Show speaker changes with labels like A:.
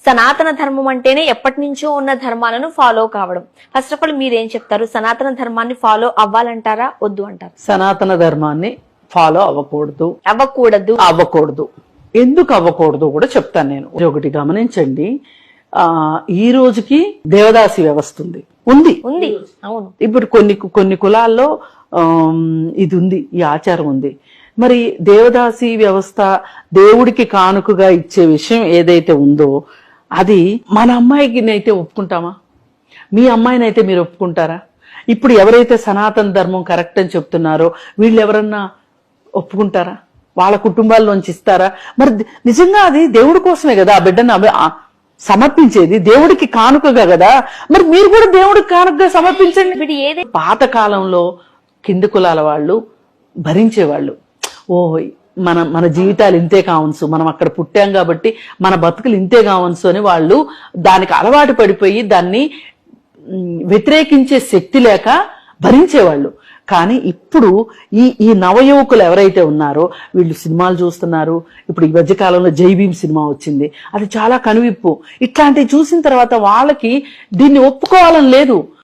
A: సనాతన ధర్మం అంటేనే ఎప్పటి నుంచో ఉన్న ధర్మాలను ఫాలో కావడం. ఫస్ట్ ఆఫ్ ఆల్ మీరేం చెప్తారు? సనాతన ధర్మాన్ని ఫాలో అవ్వాలంటారా, వద్దు అంటారా?
B: సనాతన ధర్మాన్ని ఫాలో
A: అవ్వకూడదు.
B: ఎందుకు అవ్వకూడదు కూడా చెప్తాను నేను. ఒకటి గమనించండి, ఈ రోజుకి దేవదాసి వ్యవస్థ ఉంది.
A: అవును.
B: ఇప్పుడు కొన్ని కులాల్లో ఇది ఉంది, ఈ ఆచారం ఉంది. మరి దేవదాసి వ్యవస్థ దేవుడికి కానుకగా ఇచ్చే విషయం ఏదైతే ఉందో అది మన అమ్మాయికి అయితే ఒప్పుకుంటామా? మీ అమ్మాయినైతే మీరు ఒప్పుకుంటారా? ఇప్పుడు ఎవరైతే సనాతన ధర్మం కరెక్ట్ అని చెప్తున్నారో వీళ్ళు ఎవరన్నా ఒప్పుకుంటారా? వాళ్ళ కుటుంబాల్లోంచి ఇస్తారా? మరి నిజంగా అది దేవుడి కోసమే కదా ఆ బిడ్డను సమర్పించేది, దేవుడికి కానుకగా కదా. మరి మీరు కూడా దేవుడికి కానుకగా సమర్పించండి. పాత కాలంలో కింది కులాల వాళ్ళు భరించేవాళ్ళు. మన జీవితాలు ఇంతే కావచ్చు, మనం అక్కడ పుట్టాం కాబట్టి మన బతుకులు ఇంతే కావచ్చు అని వాళ్ళు దానికి అలవాటు పడిపోయి దాన్ని వ్యతిరేకించే శక్తి లేక భరించేవాళ్ళు. కానీ ఇప్పుడు ఈ నవయువకులు ఎవరైతే ఉన్నారో వీళ్ళు సినిమాలు చూస్తున్నారు. ఇప్పుడు ఈ మధ్యకాలంలో జై భీమ్ సినిమా వచ్చింది, అది చాలా కనువిప్పు. ఇట్లాంటివి చూసిన తర్వాత వాళ్ళకి దీన్ని ఒప్పుకోవాలని లేదు.